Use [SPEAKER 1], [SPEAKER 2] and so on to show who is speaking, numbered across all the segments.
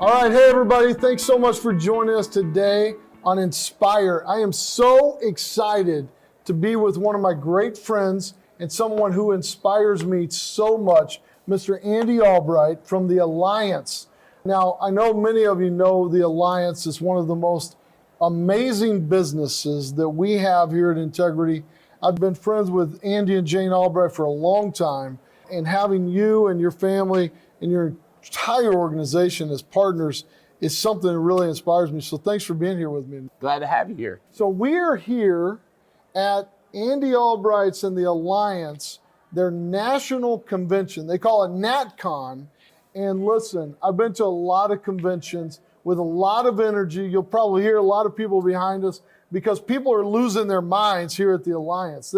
[SPEAKER 1] All right, hey everybody, thanks so much for joining us today on Inspire. I am so excited to be with one of my great friends and someone who inspires me so much, Mr. Andy Albright from the Alliance. Now, I know many of you know the Alliance is one of the most amazing businesses that we have here at Integrity. I've been friends with Andy and Jane Albright for a long time, and having you and your family and your entire organization as partners is something that really inspires me. So thanks for being here with me.
[SPEAKER 2] Glad to have you here.
[SPEAKER 1] So we're here at Andy Albright's and the Alliance, their national convention. They call it NatCon. And listen, I've been to a lot of conventions with a lot of energy. You'll probably hear a lot of people behind us because people are losing their minds here at the Alliance.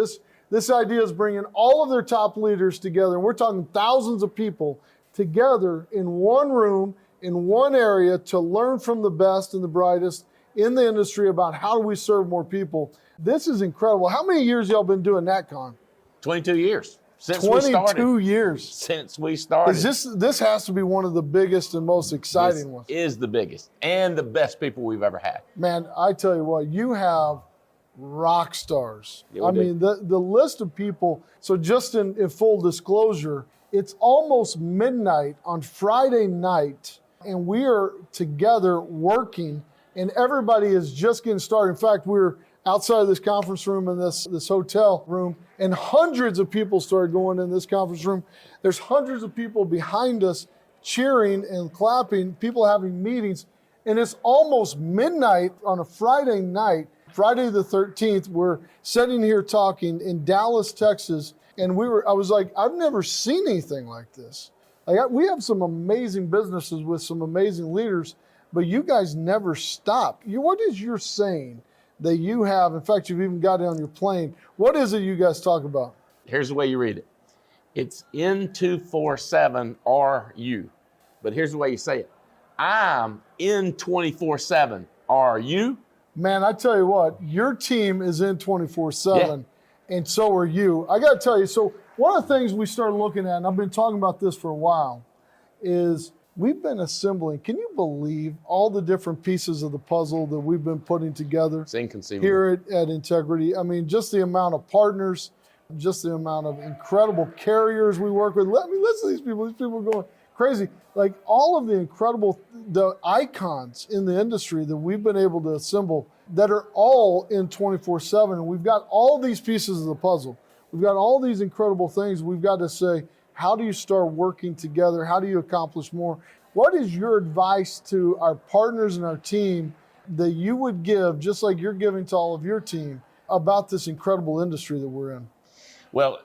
[SPEAKER 1] This idea is bringing all of their top leaders together. And we're talking thousands of people together in one room, in one area to learn from the best and the brightest in the industry about how do we serve more people. This is incredible. How many years y'all been doing NatCon?
[SPEAKER 2] 22 years. Since
[SPEAKER 1] 22 years.
[SPEAKER 2] Since we started.
[SPEAKER 1] This has to be one of the biggest and most exciting ones.
[SPEAKER 2] This is the biggest and the best people we've ever had.
[SPEAKER 1] Man, I tell you what, you have rock stars.
[SPEAKER 2] Yeah,
[SPEAKER 1] mean, the list of people, so just in full disclosure, it's almost midnight on Friday night, and we are together working, and everybody is just getting started. In fact, we're outside of this conference room in this hotel room, and hundreds of people started going in this conference room. There's hundreds of people behind us cheering and clapping, people having meetings, and it's almost midnight on a Friday night, Friday the 13th. We're sitting here talking in Dallas, Texas, and I was like, I've never seen anything like this. We have some amazing businesses with some amazing leaders, but you guys never stop. What is your saying that you have? In fact, you've even got it on your plane. What is it you guys talk about?
[SPEAKER 2] Here's the way you read it. It's N247 are you. But here's the way you say it. I'm N24/7 are you.
[SPEAKER 1] Man, I tell you what, your team is in 24/7. And so are you. I got to tell you, so one of the things we started looking at, and I've been talking about this for a while, is we've been assembling. Can you believe all the different pieces of the puzzle that we've been putting together?
[SPEAKER 2] It's inconceivable.
[SPEAKER 1] Here at Integrity. I mean, just the amount of partners, just the amount of incredible carriers we work with. I mean, listen to these people. These people are going crazy. Like all of the icons in the industry that we've been able to assemble that are all in 24/7. And we've got all these pieces of the puzzle. We've got all these incredible things. We've got to say, how do you start working together? How do you accomplish more? What is your advice to our partners and our team that you would give, just like you're giving to all of your team, about this incredible industry that we're in?
[SPEAKER 2] Well,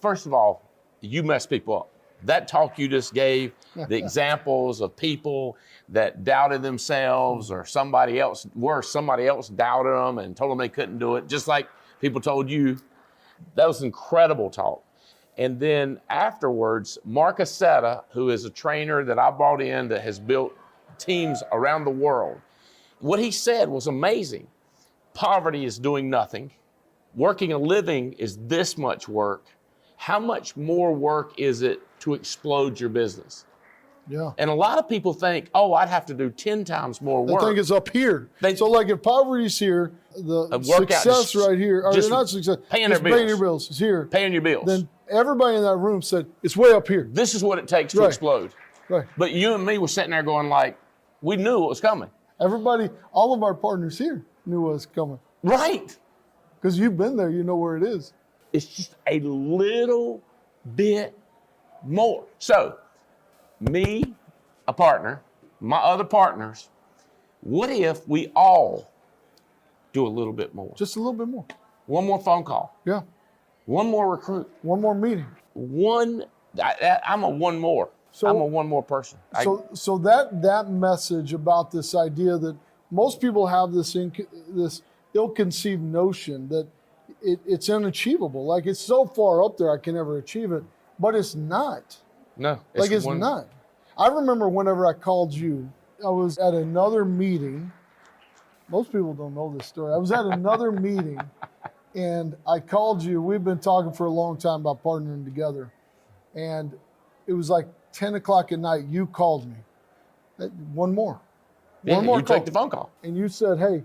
[SPEAKER 2] first of all, you mess people up. That talk you just gave, the examples of people that doubted themselves or somebody else doubted them and told them they couldn't do it, just like people told you. That was incredible talk. And then afterwards, Mark Aceta, who is a trainer that I brought in that has built teams around the world, what he said was amazing. Poverty is doing nothing. Working a living is this much work. How much more work is it to explode your business?
[SPEAKER 1] Yeah.
[SPEAKER 2] And a lot of people think, I'd have to do 10 times more work.
[SPEAKER 1] I think it's up here. So like if poverty's here, the success right here, or not success,
[SPEAKER 2] paying
[SPEAKER 1] your bills is here.
[SPEAKER 2] Paying your bills.
[SPEAKER 1] Then everybody in that room said, it's way up here.
[SPEAKER 2] This is what it takes to explode.
[SPEAKER 1] Right.
[SPEAKER 2] But you and me were sitting there going like, we knew what was coming.
[SPEAKER 1] Everybody, all of our partners here knew what was coming.
[SPEAKER 2] Right.
[SPEAKER 1] Because you've been there, you know where it is.
[SPEAKER 2] It's just a little bit more. So, me, a partner, my other partners, what if we all do a little bit more?
[SPEAKER 1] Just a little bit more.
[SPEAKER 2] One more phone call.
[SPEAKER 1] Yeah.
[SPEAKER 2] One more recruit.
[SPEAKER 1] One more meeting.
[SPEAKER 2] I'm a one more. I'm a one more person.
[SPEAKER 1] So that message about this idea that most people have this ill-conceived notion that it's unachievable. Like it's so far up there I can never achieve it, but it's not.
[SPEAKER 2] No.
[SPEAKER 1] It's not. I remember whenever I called you, I was at another meeting. Most people don't know this story. I was at another meeting and I called you. We've been talking for a long time about partnering together. And it was like 10 o'clock at night, you called me. One more.
[SPEAKER 2] Yeah,
[SPEAKER 1] One more
[SPEAKER 2] you
[SPEAKER 1] call.
[SPEAKER 2] take the phone call.
[SPEAKER 1] And you said, hey,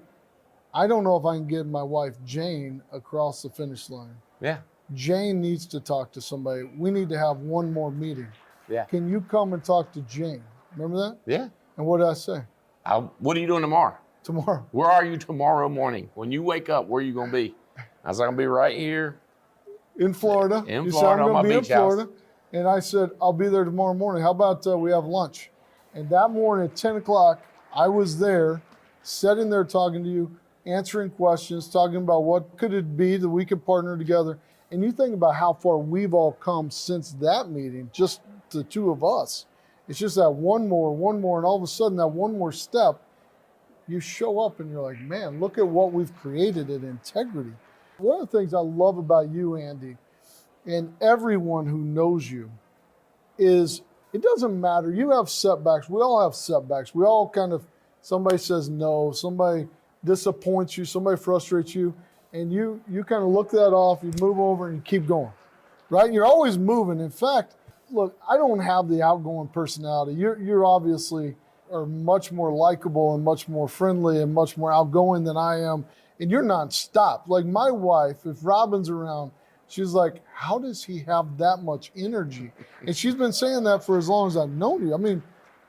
[SPEAKER 1] I don't know if I can get my wife, Jane, across the finish line.
[SPEAKER 2] Yeah.
[SPEAKER 1] Jane needs to talk to somebody. We need to have one more meeting.
[SPEAKER 2] Yeah.
[SPEAKER 1] Can you come and talk to Jane? Remember that?
[SPEAKER 2] Yeah.
[SPEAKER 1] And what did I say?
[SPEAKER 2] What are you doing tomorrow?
[SPEAKER 1] Tomorrow.
[SPEAKER 2] Where are you tomorrow morning? When you wake up, where are you going to be? I was like, I'm going to be right here.
[SPEAKER 1] In Florida.
[SPEAKER 2] In
[SPEAKER 1] You
[SPEAKER 2] Florida,
[SPEAKER 1] said, I'm
[SPEAKER 2] on my
[SPEAKER 1] going to be in
[SPEAKER 2] beach house.
[SPEAKER 1] Florida. And I said, I'll be there tomorrow morning. How about we have lunch? And that morning at 10 o'clock, I was there, sitting there talking to you, answering questions, talking about what could it be that we could partner together. And you think about how far we've all come since that meeting, just the two of us. It's just that one more, and all of a sudden that one more step, you show up and you're like, man, look at what we've created in integrity. One of the things I love about you, Andy, and everyone who knows you, is it doesn't matter. You have setbacks. We all have setbacks. We all somebody says no, somebody disappoints you, somebody frustrates you, and you kind of look that off, you move over and you keep going, right? You're always moving. In fact, look, I don't have the outgoing personality. You're obviously are much more likable and much more friendly and much more outgoing than I am, and you're nonstop. Like my wife, if Robin's around, she's like, how does he have that much energy? And she's been saying that for as long as I've known you. I mean,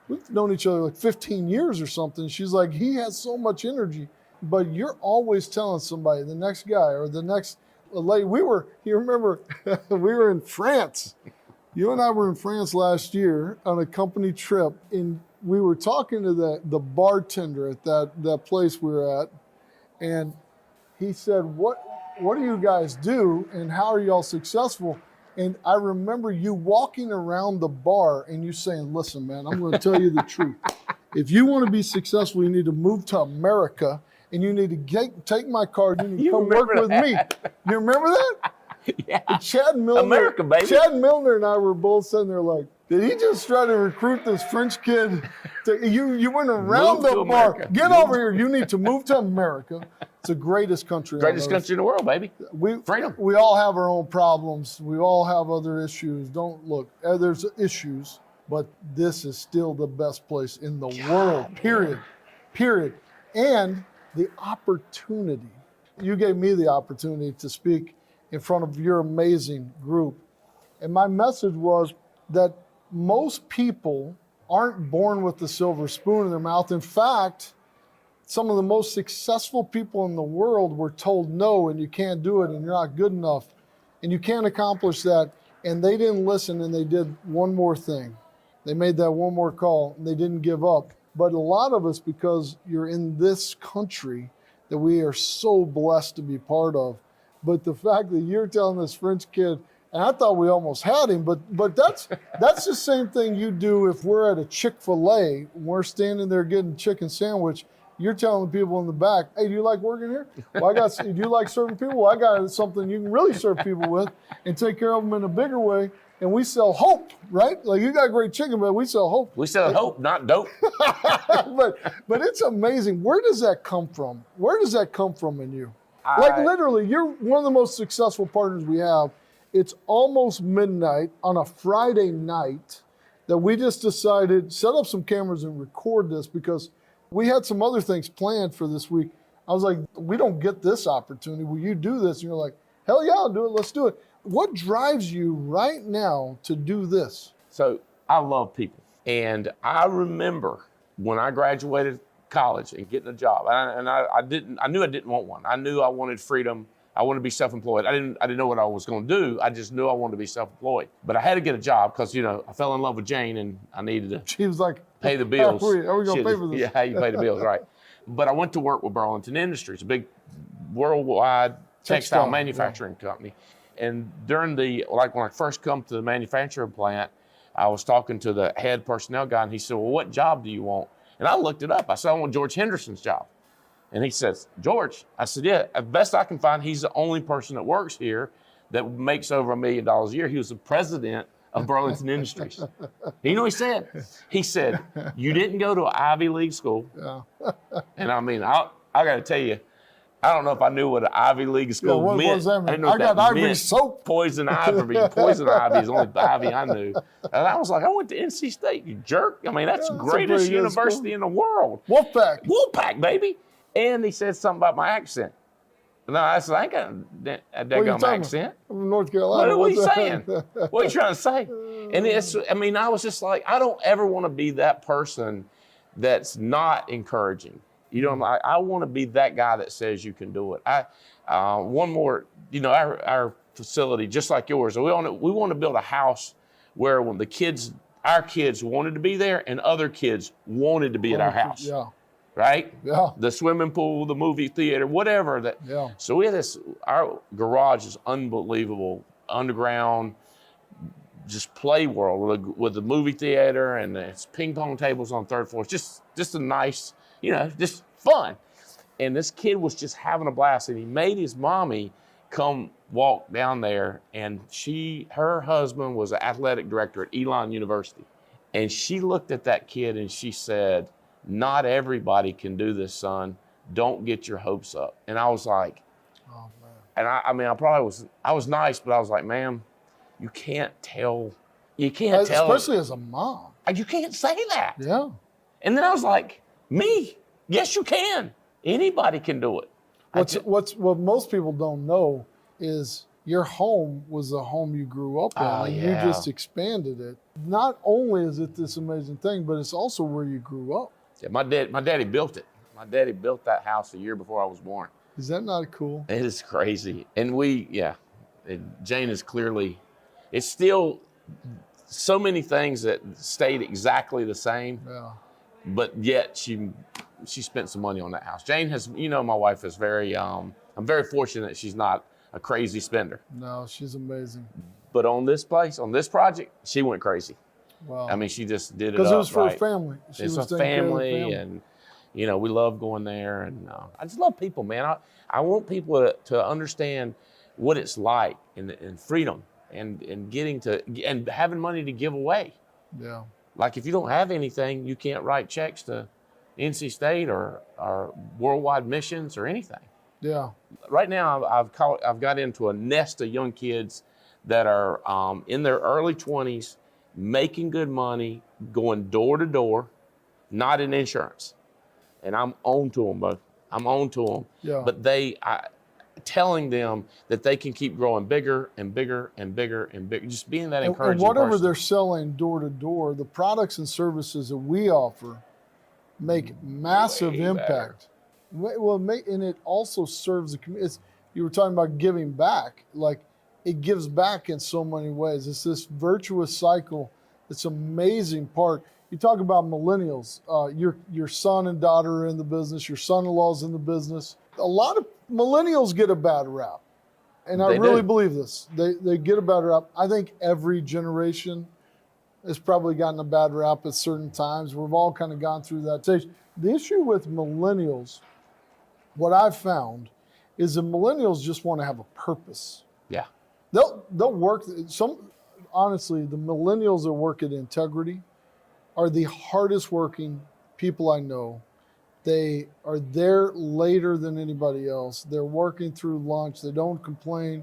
[SPEAKER 1] we've known each other like 15 years or something. She's like, he has so much energy. But you're always telling somebody, the next guy or the next lady. You remember, we were in France. You and I were in France last year on a company trip, and we were talking to the bartender at that place we were at, and he said, what do you guys do, and how are y'all successful? And I remember you walking around the bar and you saying, listen, man, I'm going to tell you the truth. If you want to be successful, you need to move to America, and you need to take my card. You need to come work with me. You remember that?
[SPEAKER 2] Yeah.
[SPEAKER 1] And Chad Milner,
[SPEAKER 2] America, baby.
[SPEAKER 1] Chad Milner and I were both sitting there like, did he just try to recruit this French kid? You went around the bar.
[SPEAKER 2] America.
[SPEAKER 1] Get over here. You need to move to America. It's the greatest country on
[SPEAKER 2] Greatest
[SPEAKER 1] earth.
[SPEAKER 2] country in the world, baby. Freedom.
[SPEAKER 1] We all have our own problems. We all have other issues. Don't look. There's issues, but this is still the best place in the world, period. Period. And the opportunity. You gave me the opportunity to speak in front of your amazing group. And my message was that most people aren't born with the silver spoon in their mouth. In fact, some of the most successful people in the world were told no, and you can't do it, and you're not good enough, and you can't accomplish that. And they didn't listen, and they did one more thing. They made that one more call, and they didn't give up. But a lot of us, because you're in this country that we are so blessed to be part of, but the fact that you're telling this French kid, and I thought we almost had him, but that's the same thing you do if we're at a Chick-fil-A, we're standing there getting chicken sandwich, you're telling the people in the back, hey, do you like working here? Well, do you like serving people? Well, I got something you can really serve people with and take care of them in a bigger way. And we sell hope, right? Like, you got great chicken, but we sell hope.
[SPEAKER 2] We sell hope, not dope.
[SPEAKER 1] but it's amazing. Where does that come from? Where does that come from in you? Like, literally, you're one of the most successful partners we have. It's almost midnight on a Friday night that we just decided, set up some cameras and record this, because we had some other things planned for this week. I was like, we don't get this opportunity. Will you do this? And you're like, hell yeah, I'll do it. Let's do it. What drives you right now to do this?
[SPEAKER 2] So I love people. And I remember when I graduated college and getting a job, I knew I didn't want one. I knew I wanted freedom. I wanted to be self-employed. I didn't know what I was going to do. I just knew I wanted to be self-employed. But I had to get a job because, I fell in love with Jane and I needed to
[SPEAKER 1] She was like,
[SPEAKER 2] pay the bills.
[SPEAKER 1] How are we going to pay for this?
[SPEAKER 2] Yeah, how you pay the bills, right. But I went to work with Burlington Industries, a big worldwide textile manufacturing company. And during when I first come to the manufacturing plant, I was talking to the head personnel guy, and he said, well, what job do you want? And I looked it up. I said, I want George Henderson's job. And he says, George? I said, yeah, as best I can find, he's the only person that works here that makes over $1 million a year. He was the president of Burlington Industries. You know what he said? He said, you didn't go to an Ivy League school.
[SPEAKER 1] Yeah.
[SPEAKER 2] And I mean, I got to tell you, I don't know if I knew what an Ivy League school
[SPEAKER 1] what
[SPEAKER 2] meant.
[SPEAKER 1] does that mean?
[SPEAKER 2] I, didn't know
[SPEAKER 1] I
[SPEAKER 2] what
[SPEAKER 1] got
[SPEAKER 2] that
[SPEAKER 1] Ivy
[SPEAKER 2] meant.
[SPEAKER 1] soap.
[SPEAKER 2] Poison ivy. Poison ivy is the only ivy I knew. And I was like, I went to NC State, you jerk. I mean, that's the
[SPEAKER 1] That's a
[SPEAKER 2] greatest
[SPEAKER 1] pretty good
[SPEAKER 2] university
[SPEAKER 1] school.
[SPEAKER 2] in the world.
[SPEAKER 1] Wolfpack.
[SPEAKER 2] Wolfpack, baby. And he said something about my accent. No, I said, I ain't got a daggum accent.
[SPEAKER 1] I'm from North Carolina.
[SPEAKER 2] What are you
[SPEAKER 1] What's
[SPEAKER 2] saying?
[SPEAKER 1] that?
[SPEAKER 2] What are you trying to say? And I was just like, I don't ever want to be that person that's not encouraging. You know, I want to be that guy that says you can do it. One more, you know, our facility, just like yours, we want to build a house where when our kids wanted to be there and other kids wanted to be at our house.
[SPEAKER 1] Yeah.
[SPEAKER 2] Right?
[SPEAKER 1] Yeah.
[SPEAKER 2] The swimming pool, the movie theater, whatever.
[SPEAKER 1] Yeah.
[SPEAKER 2] So we have our garage is unbelievable, underground, just play world with the movie theater and it's ping pong tables on third floor. It's just a nice, you know, just fun. And this kid was just having a blast and he made his mommy come walk down there and her husband was an athletic director at Elon University. And she looked at that kid and she said, not everybody can do this, son. Don't get your hopes up. And I was like,
[SPEAKER 1] oh, man.
[SPEAKER 2] And I was nice, but I was like, ma'am, you can't tell.
[SPEAKER 1] Especially as a mom.
[SPEAKER 2] You can't say that.
[SPEAKER 1] Yeah.
[SPEAKER 2] And then I was like, me? Yes, you can. Anybody can do it.
[SPEAKER 1] What most people don't know is your home was the home you grew up in, and you just expanded it. Not only is it this amazing thing, but it's also where you grew up.
[SPEAKER 2] Yeah, my daddy built it. My daddy built that house a year before I was born.
[SPEAKER 1] Is that not cool?
[SPEAKER 2] It is crazy. And Jane is clearly, it's still so many things that stayed exactly the same.
[SPEAKER 1] Yeah.
[SPEAKER 2] But yet she spent some money on that house. Jane has, you know, my wife is very, I'm very fortunate she's not a crazy spender.
[SPEAKER 1] No, she's amazing.
[SPEAKER 2] But on this project, she went crazy.
[SPEAKER 1] Wow.
[SPEAKER 2] I mean, she just did it
[SPEAKER 1] because it was for
[SPEAKER 2] right.
[SPEAKER 1] her family.
[SPEAKER 2] It's a family, and you know, we love going there, and I just love people, man. I want people to understand what it's like and freedom and getting to and having money to give away.
[SPEAKER 1] Yeah.
[SPEAKER 2] Like if you don't have anything, you can't write checks to NC State or worldwide missions or anything.
[SPEAKER 1] Yeah.
[SPEAKER 2] Right now, I've got into a nest of young kids that are in their early 20s, making good money, going door to door, not in insurance. And I'm on to them, both. I'm on to them.
[SPEAKER 1] Yeah.
[SPEAKER 2] But telling them that they can keep growing bigger and bigger and bigger and bigger, just being that encouraging
[SPEAKER 1] and whatever
[SPEAKER 2] person.
[SPEAKER 1] they're selling door to door, the products and services that we offer make massive impact. Well, and it also serves the community. You were talking about giving back. Like, it gives back in so many ways. It's this virtuous cycle. It's an amazing part. You talk about millennials. Your son and daughter are in the business. Your son-in-law's in the business. A lot of millennials get a bad rap. And I really believe this. They get a bad rap. I think every generation has probably gotten a bad rap at certain times. We've all kind of gone through that stage. The issue with millennials, what I've found, is that millennials just want to have a purpose.
[SPEAKER 2] Yeah.
[SPEAKER 1] They'll work. Honestly, the millennials that work at Integrity are the hardest working people I know. They are there later than anybody else. They're working through lunch. They don't complain.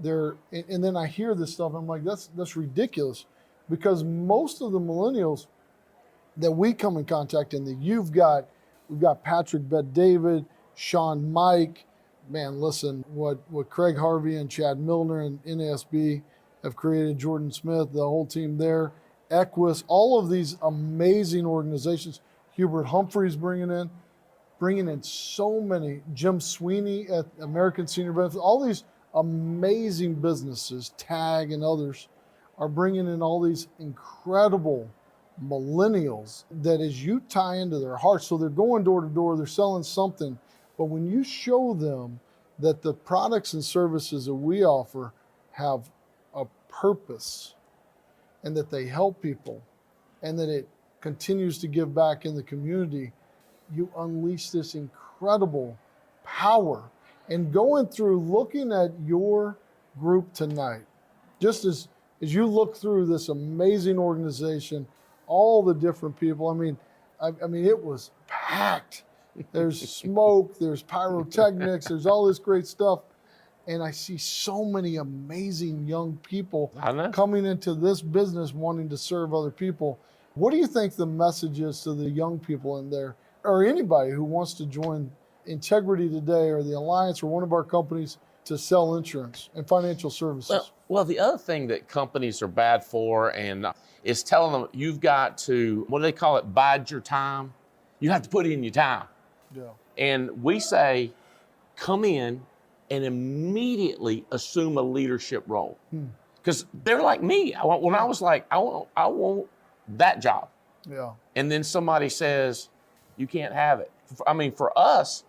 [SPEAKER 1] And then I hear this stuff. I'm like, that's ridiculous, because most of the millennials that we come in contact and that we've got Patrick Bet-David, Sean Mike. Man, listen, what Craig Harvey and Chad Milner and NASB have created, Jordan Smith, the whole team there, Equus, all of these amazing organizations. Hubert Humphreys bringing in so many, Jim Sweeney at American Senior Benefits, all these amazing businesses, TAG and others, are bringing in all these incredible millennials that as you tie into their hearts, so they're going door to door, they're selling something, but when you show them that the products and services that we offer have a purpose and that they help people and that it continues to give back in the community, you unleash this incredible power. And going through looking at your group tonight, just as you look through this amazing organization, all the different people, I mean, it was packed. There's smoke, there's pyrotechnics, there's all this great stuff. And I see so many amazing young people coming into this business wanting to serve other people. What do you think the message is to the young people in there, or anybody who wants to join Integrity Today or the Alliance or one of our companies to sell insurance and financial services?
[SPEAKER 2] Well, the other thing that companies are bad for and is telling them you've got to, what do they call it, bide your time? You have to put in your time.
[SPEAKER 1] Yeah.
[SPEAKER 2] And we say, come in and immediately assume a leadership role. Because they're like me. When I was like, I want that job.
[SPEAKER 1] Yeah.
[SPEAKER 2] And then somebody says, you can't have it. I mean, for us,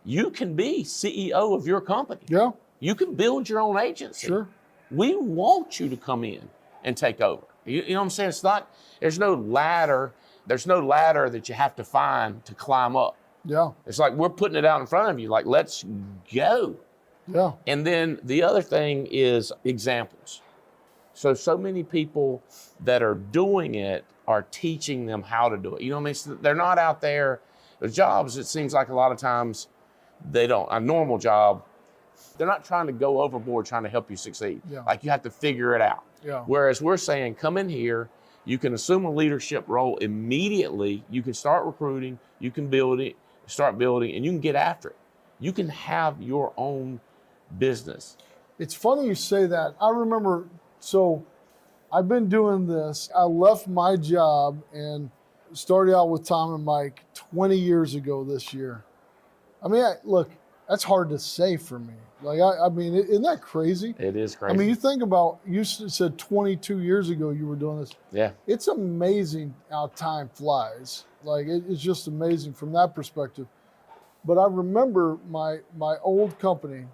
[SPEAKER 2] you can be CEO of your company.
[SPEAKER 1] Yeah.
[SPEAKER 2] You can build your own agency.
[SPEAKER 1] Sure.
[SPEAKER 2] We want you to come in and take over. You know what I'm saying? It's not, there's no ladder that you have to find to climb up.
[SPEAKER 1] Yeah.
[SPEAKER 2] It's like we're putting it out in front of you, like, let's go.
[SPEAKER 1] Yeah.
[SPEAKER 2] And then the other thing is examples. So many people that are doing it are teaching them how to do it. You know what I mean? So they're not out there. The jobs, it seems like a lot of times they don't, a normal job, they're not trying to go overboard trying to help you succeed.
[SPEAKER 1] Yeah.
[SPEAKER 2] Like you have to figure it out.
[SPEAKER 1] Yeah.
[SPEAKER 2] Whereas we're saying, come in here, you can assume a leadership role immediately. You can start recruiting, you can start building, and you can get after it. You can have your own business.
[SPEAKER 1] It's funny you say that. I remember, so I've been doing this. I left my job and started out with Tom and Mike 20 years ago this year. I mean, look, that's hard to say for me. Like, I mean, isn't that crazy?
[SPEAKER 2] It is crazy.
[SPEAKER 1] I mean, you think about, you said 22 years ago you were doing this.
[SPEAKER 2] Yeah.
[SPEAKER 1] It's amazing how time flies. Like, it's just amazing from that perspective. But I remember my old company,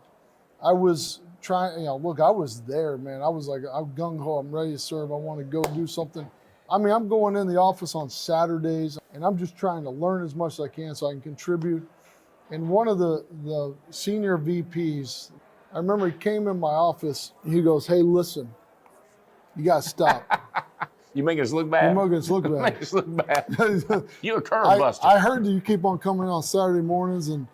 [SPEAKER 1] I was trying, look, I was there, man. I was like, I'm gung-ho, I'm ready to serve, I want to go do something. I mean, I'm going in the office on Saturdays, and I'm just trying to learn as much as I can so I can contribute. And one of the senior VPs, I remember he came in my office, and he goes, hey, listen, you got to stop.
[SPEAKER 2] You making us look bad?
[SPEAKER 1] You're making us look bad.
[SPEAKER 2] Make us look bad. You a curve buster.
[SPEAKER 1] I heard that you keep on coming on Saturday mornings, and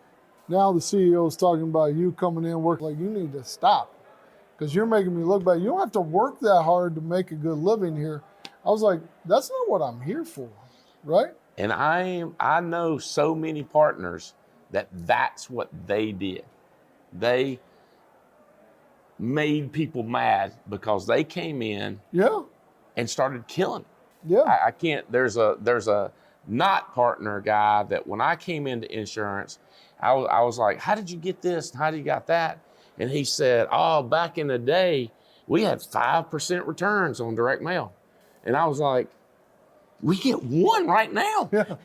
[SPEAKER 1] now the CEO is talking about you coming in work. Like, you need to stop because you're making me look bad. You don't have to work that hard to make a good living here. I was like, that's not what I'm here for, right?
[SPEAKER 2] And I know so many partners that's what they did. They made people mad because they came in and started killing it.
[SPEAKER 1] Yeah.
[SPEAKER 2] I can't, there's a not partner guy that when I came into insurance, I was like, how did you get this? How did you got that? And he said, oh, back in the day, we had 5% returns on direct mail. And I was like, we get 1 right now.
[SPEAKER 1] Yeah.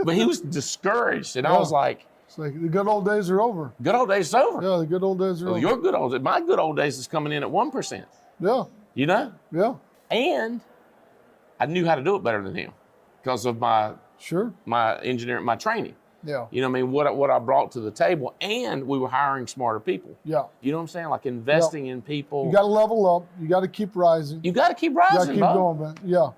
[SPEAKER 2] But he was discouraged. And I was like,
[SPEAKER 1] it's like the good old days are over.
[SPEAKER 2] Good old days is over.
[SPEAKER 1] Yeah, the good old days are over.
[SPEAKER 2] Your good old days, my good old days is coming in at 1%.
[SPEAKER 1] Yeah.
[SPEAKER 2] You know?
[SPEAKER 1] Yeah.
[SPEAKER 2] And I knew how to do it better than him because of my engineering, my training.
[SPEAKER 1] Yeah.
[SPEAKER 2] You know what I mean? What I brought to the table, and we were hiring smarter people.
[SPEAKER 1] Yeah.
[SPEAKER 2] You know what I'm saying? Like investing in people.
[SPEAKER 1] You got to level up. You got to keep rising.
[SPEAKER 2] You got to keep rising.
[SPEAKER 1] You got to keep going, man. Yeah.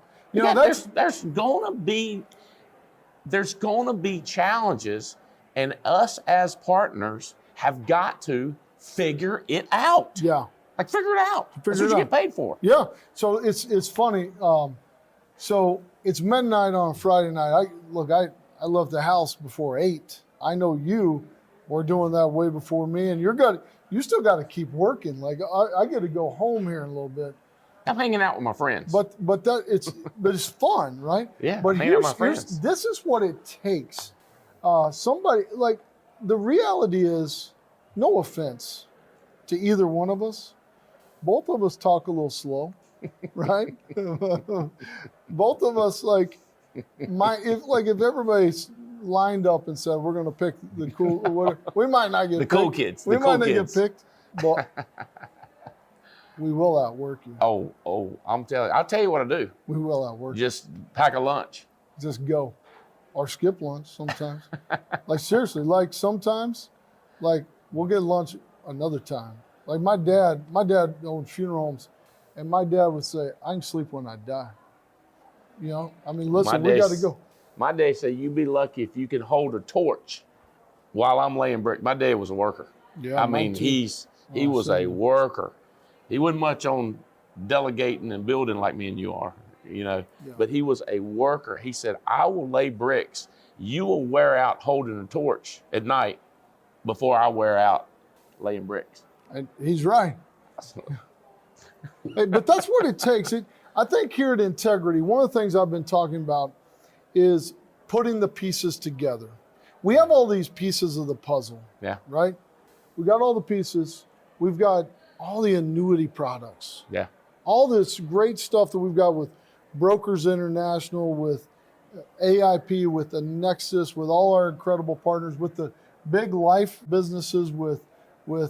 [SPEAKER 2] There's gonna be challenges, and us as partners have got to figure it out.
[SPEAKER 1] Yeah.
[SPEAKER 2] Like figure it out. That's what you get paid for.
[SPEAKER 1] Yeah. So it's funny. So it's midnight on a Friday night. I left the house before 8. I know you were doing that way before me, and you still got to keep working. Like I got to go home here in a little bit.
[SPEAKER 2] I'm hanging out with my friends.
[SPEAKER 1] But it's fun, right?
[SPEAKER 2] Yeah.
[SPEAKER 1] But
[SPEAKER 2] hanging out with my friends.
[SPEAKER 1] This is what it takes. Somebody, like, the reality is, no offense to either one of us, both of us talk a little slow, right? Both of us, if everybody's lined up and said we're going to pick the cool, whatever, we might not get
[SPEAKER 2] the
[SPEAKER 1] picked.
[SPEAKER 2] Cool kids.
[SPEAKER 1] We
[SPEAKER 2] the
[SPEAKER 1] might
[SPEAKER 2] cool
[SPEAKER 1] not
[SPEAKER 2] kids.
[SPEAKER 1] get picked, but we will outwork you.
[SPEAKER 2] Oh, I'll tell you what I do.
[SPEAKER 1] We will outwork you.
[SPEAKER 2] Just pack a lunch.
[SPEAKER 1] Just go. Or skip lunch sometimes. Like, seriously, like sometimes, like, we'll get lunch another time. Like my dad owned funeral homes, and my dad would say, I can sleep when I die. You know, I mean, listen, we got to go.
[SPEAKER 2] My dad said, "You be lucky if you can hold a torch while I'm laying brick." My dad was a worker.
[SPEAKER 1] Yeah,
[SPEAKER 2] I mean, he was a worker. He wasn't much on delegating and building like me and you are, but he was a worker. He said, "I will lay bricks. You will wear out holding a torch at night before I wear out laying bricks."
[SPEAKER 1] And he's right. Hey, but that's what it takes. I think here at Integrity, one of the things I've been talking about is putting the pieces together. We have all these pieces of the puzzle, right? We got all the pieces. We've got all the annuity products.
[SPEAKER 2] Yeah.
[SPEAKER 1] All this great stuff that we've got with Brokers International, with AIP, with the Nexus, with all our incredible partners, with the big life businesses, with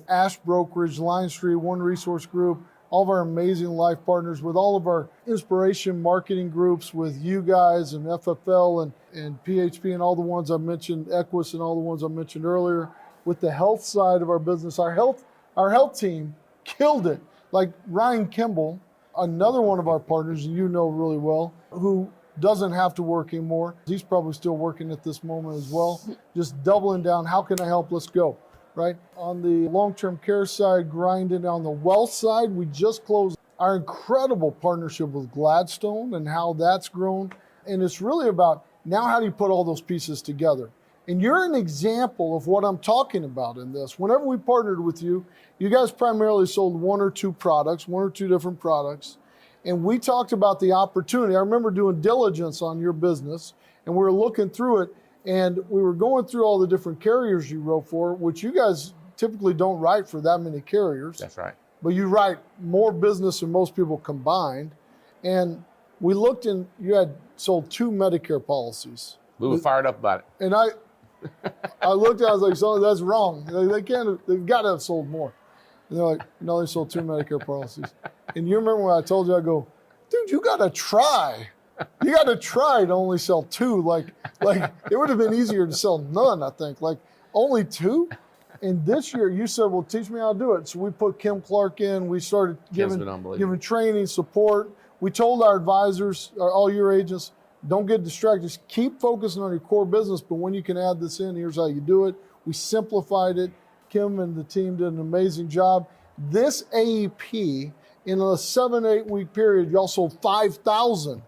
[SPEAKER 1] Ash Brokerage, Line Street, One Resource Group, all of our amazing life partners, with all of our inspiration marketing groups, with you guys and FFL and PHP and all the ones I mentioned, Equus and all the ones I mentioned earlier, with the health side of our business. Our health team killed it. Like Ryan Kimball, another one of our partners, and you know really well, who doesn't have to work anymore. He's probably still working at this moment as well. Just doubling down. How can I help? Let's go. Right? On the long-term care side, grinding. On the wealth side, we just closed our incredible partnership with Gladstone and how that's grown. And it's really about now how do you put all those pieces together? And you're an example of what I'm talking about in this. Whenever we partnered with you, you guys primarily sold one or two different products. And we talked about the opportunity. I remember doing diligence on your business, and we were looking through it. And we were going through all the different carriers you wrote for, which you guys typically don't write for that many carriers.
[SPEAKER 2] That's right.
[SPEAKER 1] But you write more business than most people combined. And we looked, and you had sold 2 Medicare policies.
[SPEAKER 2] We were fired up about it.
[SPEAKER 1] And I looked at it, I was like, so that's wrong. They've got to have sold more. And they're like, no, they sold 2 Medicare policies. And you remember when I told you, I go, dude, you got to try. You got to try to only sell 2. Like it would have been easier to sell none, I think. Like only 2. And this year you said, well, teach me how to do it. So we put Kim Clark in. We started giving training, support. We told our advisors, all your agents, don't get distracted. Just keep focusing on your core business. But when you can add this in, here's how you do it. We simplified it. Kim and the team did an amazing job. This AEP, in a 7-8 week period, y'all sold 5,000.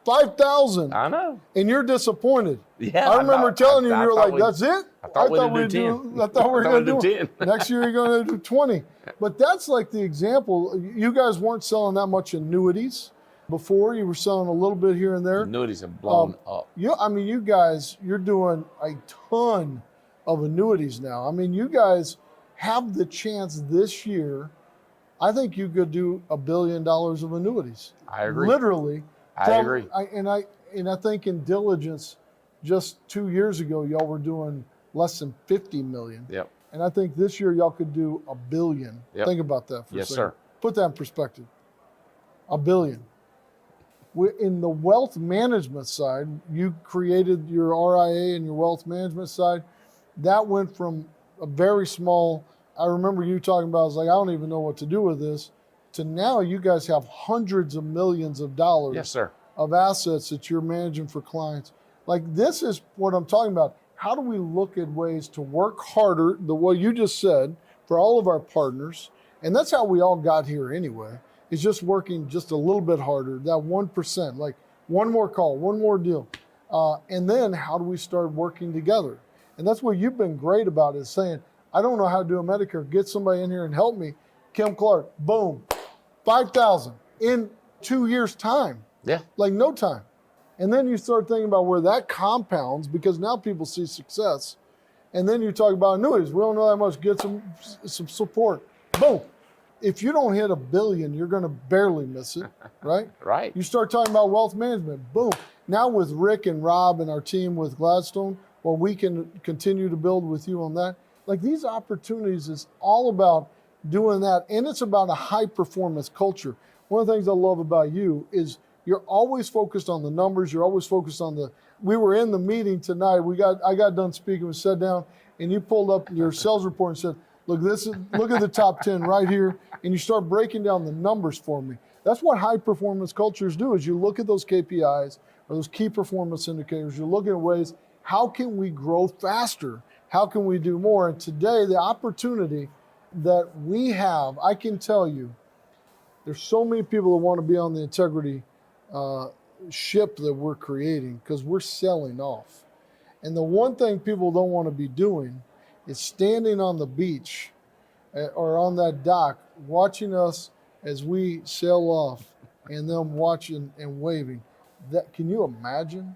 [SPEAKER 1] 5,000.
[SPEAKER 2] I know.
[SPEAKER 1] And you're disappointed.
[SPEAKER 2] Yeah.
[SPEAKER 1] I remember telling you, you were like, that's it?
[SPEAKER 2] I thought we were going to do 10.
[SPEAKER 1] I thought we were going to do
[SPEAKER 2] 10.
[SPEAKER 1] Next year you're going to do 20. But that's like the example. You guys weren't selling that much annuities before. You were selling a little bit here and there.
[SPEAKER 2] Annuities have blown up.
[SPEAKER 1] You guys, you're doing a ton of annuities now. I mean, you guys have the chance this year. I think you could do $1 billion of annuities.
[SPEAKER 2] I agree.
[SPEAKER 1] Literally.
[SPEAKER 2] I agree.
[SPEAKER 1] And I think in diligence, just 2 years ago, y'all were doing less than 50 million.
[SPEAKER 2] Yep.
[SPEAKER 1] And I think this year y'all could do $1 billion.
[SPEAKER 2] Yep.
[SPEAKER 1] Think about that for a second.
[SPEAKER 2] Yes, sir.
[SPEAKER 1] Put that in perspective. $1 billion. In the wealth management side, you created your RIA and your wealth management side. That went from a very small, I remember you talking about, I was like, I don't even know what to do with this, to now you guys have hundreds of millions of dollars
[SPEAKER 2] Yes, sir.
[SPEAKER 1] of assets that you're managing for clients. Like, this is what I'm talking about. How do we look at ways to work harder, the way you just said, for all of our partners? And that's how we all got here anyway, is just working just a little bit harder, that 1%, like one more call, one more deal. And then how do we start working together? And that's what you've been great about, is saying, I don't know how to do a Medicare. Get somebody in here and help me. Kim Clark, boom, 5,000 in 2 years' time.
[SPEAKER 2] Yeah.
[SPEAKER 1] Like no time. And then you start thinking about where that compounds, because now people see success. And then you talk about annuities. We don't know that much. Get some support. Boom. If you don't hit $1 billion, you're going to barely miss it, right?
[SPEAKER 2] Right.
[SPEAKER 1] You start talking about wealth management. Boom. Now with Rick and Rob and our team with Gladstone, well, we can continue to build with you on that. Like, these opportunities is all about doing that. And it's about a high performance culture. One of the things I love about you is you're always focused on the numbers. You're always focused on we were in the meeting tonight. I got done speaking, we sat down, and you pulled up your sales report and said, look at the top 10 right here. And you start breaking down the numbers for me. That's what high performance cultures do, is you look at those KPIs or those key performance indicators. You're looking at ways, how can we grow faster? How can we do more? And today, the opportunity that we have, I can tell you, there's so many people that want to be on the integrity ship that we're creating because we're selling off. And the one thing people don't want to be doing is standing on the beach or on that dock watching us as we sail off and them watching and waving. That, can you imagine?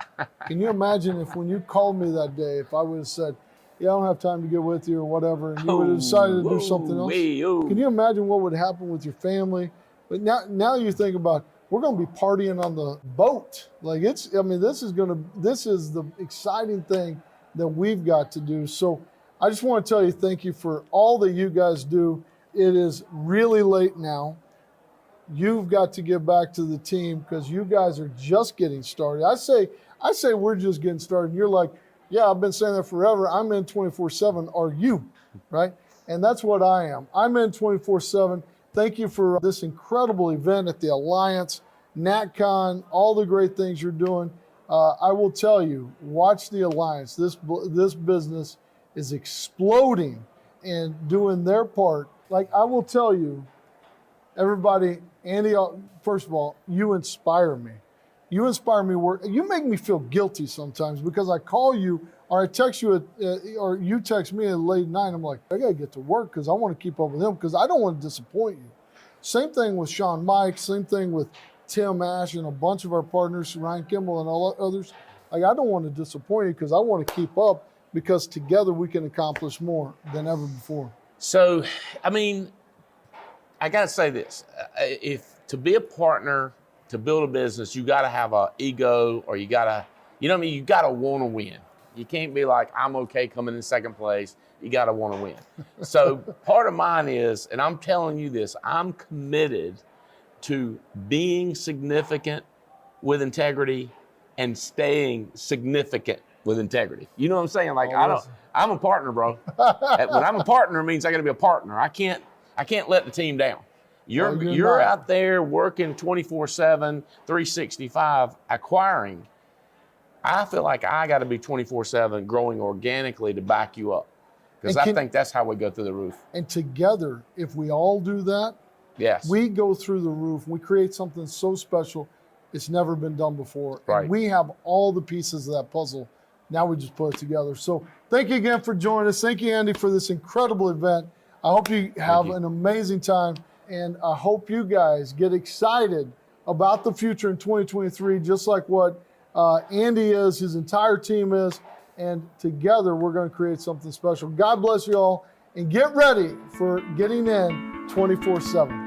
[SPEAKER 1] Can you imagine if when you called me that day, if I would have said, yeah, I don't have time to get with you or whatever, and you would have decided to do something else? Can you imagine what would happen with your family? But now you think about, we're going to be partying on the boat. Like this is the exciting thing that we've got to do. So I just want to tell you thank you for all that you guys do. It is really late now. You've got to get back to the team because you guys are just getting started. I say we're just getting started. And you're like, yeah, I've been saying that forever. I'm in 24/7. Are you? Right? And that's what I am. I'm in 24/7. Thank you for this incredible event at the Alliance, NatCon, all the great things you're doing. I will tell you, watch the Alliance. This business is exploding and doing their part. Like, I will tell you, everybody, Andy, first of all, you inspire me. You inspire me. You make me feel guilty sometimes because I call you or I text you or you text me at late night. I'm like, I got to get to work because I want to keep up with him because I don't want to disappoint you. Same thing with Sean Mike. Same thing with Tim Ash and a bunch of our partners, Ryan Kimball and all others. Like, I don't want to disappoint you because I want to keep up because together we can accomplish more than ever before. So,
[SPEAKER 2] I mean, I got to say this. If to be a partner, to build a business, you got to have an ego or you got to, you got to want to win. You can't be like, I'm okay coming in second place. You got to want to win. So part of mine is, and I'm telling you this, I'm committed to being significant with integrity and staying significant with integrity. You know what I'm saying? Like, I'm a partner, bro. When I'm a partner, it means I got to be a partner. I can't let the team down. You're out there working 24/7, 365, acquiring. I feel like I got to be 24/7, growing organically to back you up. Because I think that's how we go through the roof. And together, if we all do that, yes, we go through the roof. We create something so special, it's never been done before. Right. And we have all the pieces of that puzzle. Now we just put it together. So thank you again for joining us. Thank you, Andy, for this incredible event. I hope you have an amazing time. And I hope you guys get excited about the future in 2023, just like what Andy is, his entire team is. And together, we're going to create something special. God bless you all, and get ready for getting in 24/7.